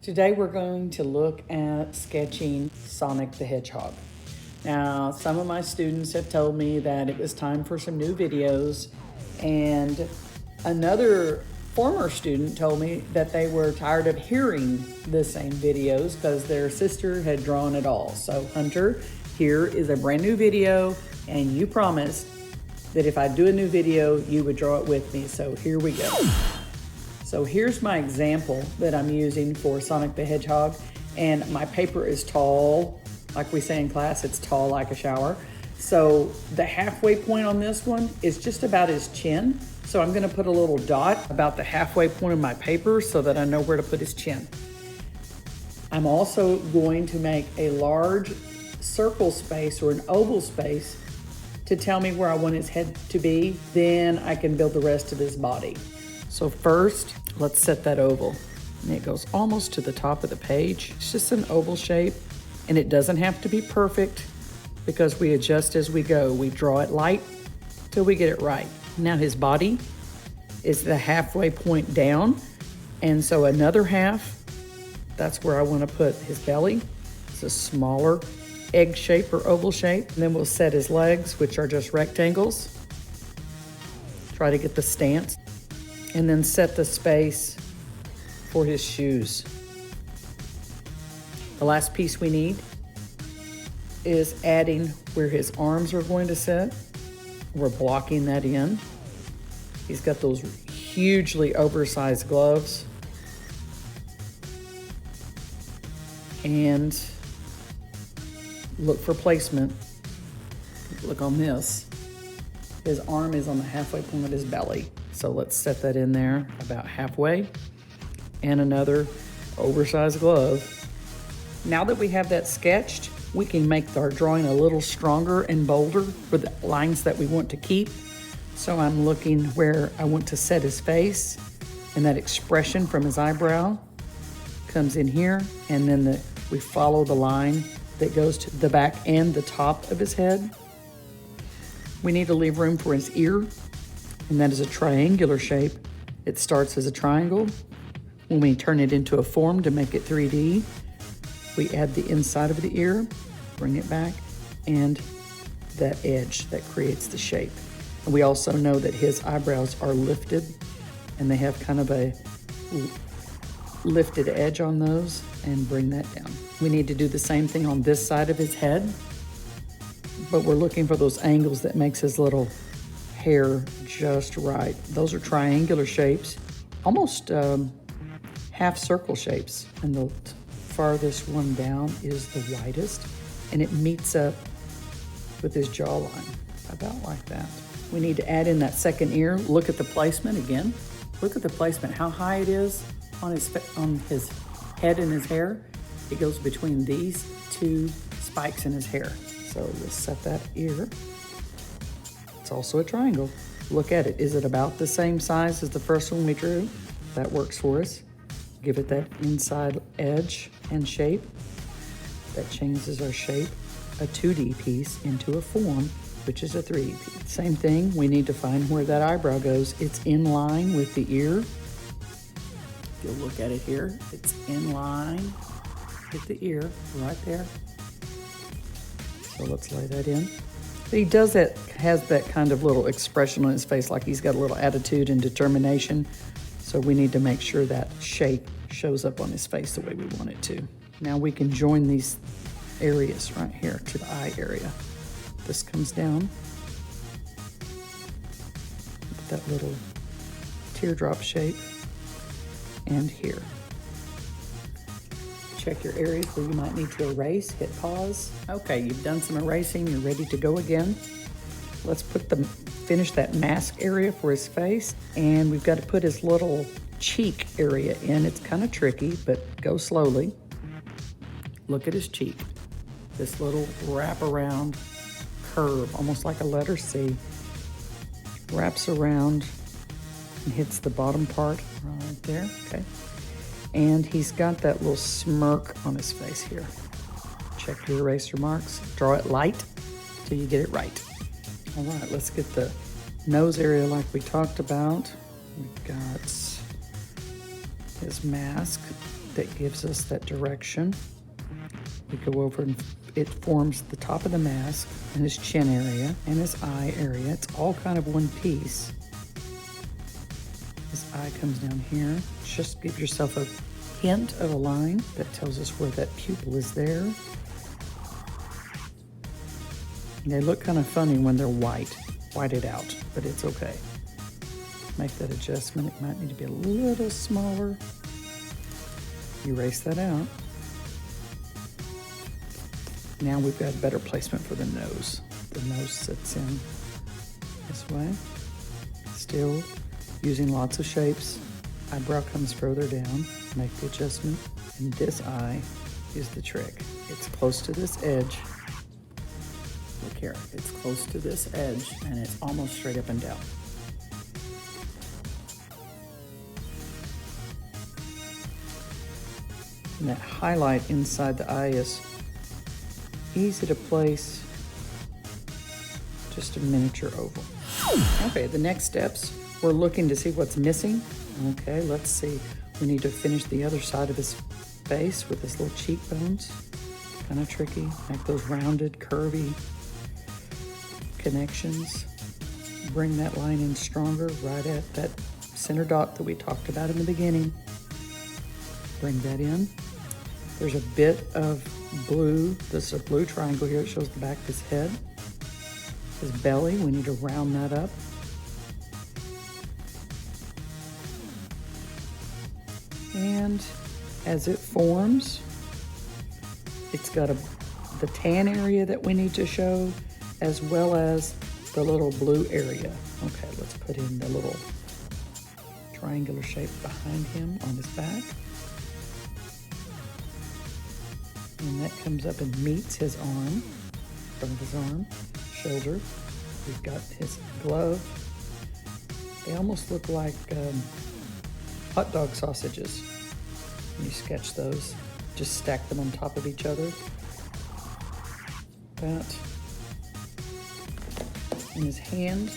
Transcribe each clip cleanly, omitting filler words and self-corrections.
Today we're going to look at sketching Sonic the Hedgehog. Now, some of my students have told me that it was time for some new videos, and another former student told me that they were tired of hearing the same videos because their sister had drawn it all. So Hunter, here is a brand new video, and you promised that if I do a new video, you would draw it with me. So here we go. So here's my example that I'm using for Sonic the Hedgehog, and my paper is tall, like we say in class, it's tall like a shower. So the halfway point on this one is just about his chin. So I'm gonna put a little dot about the halfway point of my paper so that I know where to put his chin. I'm also going to make a large circle space or an oval space to tell me where I want his head to be. Then I can build the rest of his body. So first, let's set that oval. And it goes almost to the top of the page. It's just an oval shape, and it doesn't have to be perfect because we adjust as we go. We draw it light till we get it right. Now his body is the halfway point down, and so another half, that's where I want to put his belly. It's a smaller egg shape or oval shape. And then we'll set his legs, which are just rectangles. Try to get the stance. And then set the space for his shoes. The last piece we need is adding where his arms are going to sit. We're blocking that in. He's got those hugely oversized gloves. And look for placement. Look on this. His arm is on the halfway point of his belly. So let's set that in there about halfway, and another oversized glove. Now that we have that sketched, we can make our drawing a little stronger and bolder for the lines that we want to keep. So I'm looking where I want to set his face, and that expression from his eyebrow comes in here, and then we follow the line that goes to the back and the top of his head. We need to leave room for his ear, and that is a triangular shape. It starts as a triangle. When we turn it into a form to make it 3D, we add the inside of the ear, bring it back, and that edge that creates the shape. And we also know that his eyebrows are lifted, and they have kind of a lifted edge on those, and bring that down. We need to do the same thing on this side of his head, but we're looking for those angles that makes his little hair just right. Those are triangular shapes, almost half circle shapes. And the farthest one down is the widest, and it meets up with his jawline, about like that. We need to add in that second ear. Look at the placement again. Look at the placement, how high it is on his head and his hair. It goes between these two spikes in his hair. So we'll set that ear. It's also a triangle. Look at it. Is it about the same size as the first one we drew? That works for us. Give it that inside edge and shape. That changes our shape, a 2D piece, into a form, which is a 3D piece. Same thing, we need to find where that eyebrow goes. It's in line with the ear. If you'll look at it here, it's in line with the ear, right there. So let's lay that in. He does that, has that kind of little expression on his face, like he's got a little attitude and determination. So we need to make sure that shape shows up on his face the way we want it to. Now we can join these areas right here to the eye area. This comes down. That little teardrop shape. And here. Check your areas where you might need to erase, hit pause. Okay, you've done some erasing, you're ready to go again. Let's finish that mask area for his face, and we've got to put his little cheek area in. It's kind of tricky, but go slowly. Look at his cheek. This little wraparound curve, almost like a letter C, wraps around and hits the bottom part right there, okay? And he's got that little smirk on his face here. Check your eraser marks. Draw it light till you get it right. All right, let's get the nose area like we talked about. We've got his mask. that gives us that direction. We go over and it forms the top of the mask and his chin area and his eye area. It's all kind of one piece. His eye comes down here. Just give yourself a hint of a line that tells us where that pupil is there. And they look kind of funny when they're whited out, but it's okay. Make that adjustment. It might need to be a little smaller. Erase that out. Now we've got a better placement for the nose. The nose sits in this way. Still using lots of shapes. Eyebrow comes further down. Make the adjustment. And this eye is the trick. It's close to this edge. Look here. It's close to this edge and it's almost straight up and down. And that highlight inside the eye is easy to place, just a miniature oval. Okay, the next steps, we're looking to see what's missing. Okay, let's see. We need to finish the other side of his face with his little cheekbones. Kind of tricky. Make those rounded, curvy connections. Bring that line in stronger right at that center dot that we talked about in the beginning. Bring that in. There's a bit of blue. This is a blue triangle here. It shows the back of his head. His belly, we need to round that up. And as it forms, it's got the tan area that we need to show, as well as the little blue area. Okay, let's put in the little triangular shape behind him on his back. And that comes up and meets his arm, front of his arm, shoulder. We've got his glove. They almost look like hot dog sausages. When you sketch those, just stack them on top of each other. That. In his hand.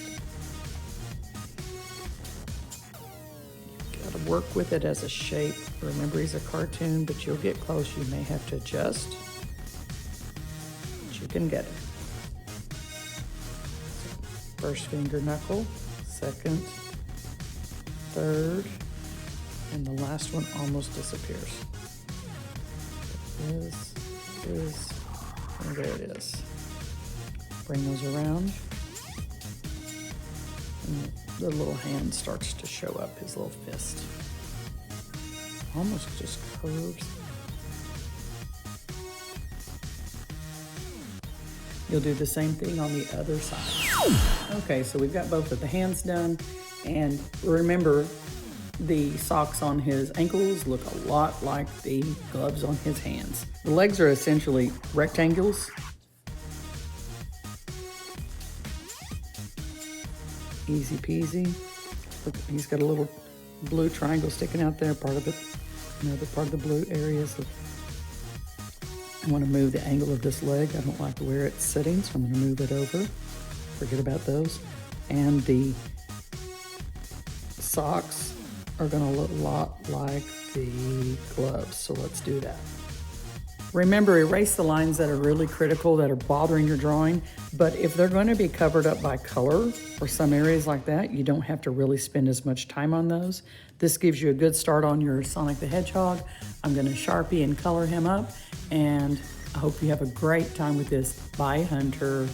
Got to work with it as a shape. Remember, he's a cartoon, but you'll get close. You may have to adjust, but you can get it. So, first finger knuckle, second, third, and the last one almost disappears. And there it is. Bring those around, and the little hand starts to show up, his little fist. Almost just curves. You'll do the same thing on the other side. Okay, so we've got both of the hands done, and remember, the socks on his ankles look a lot like the gloves on his hands. The legs are essentially rectangles. Easy peasy. Look, he's got a little blue triangle sticking out there, part of it. Another part of the blue areas. I want to move the angle of this leg. I don't like where it's sitting, so I'm going to move it over. Forget about those. And the socks are going to look a lot like the gloves, so let's do that. Remember, erase the lines that are really critical, that are bothering your drawing, but if they're going to be covered up by color or some areas like that, you don't have to really spend as much time on those. This gives you a good start on your Sonic the Hedgehog. I'm going to Sharpie and color him up, and I hope you have a great time with this. Bye, Hunter.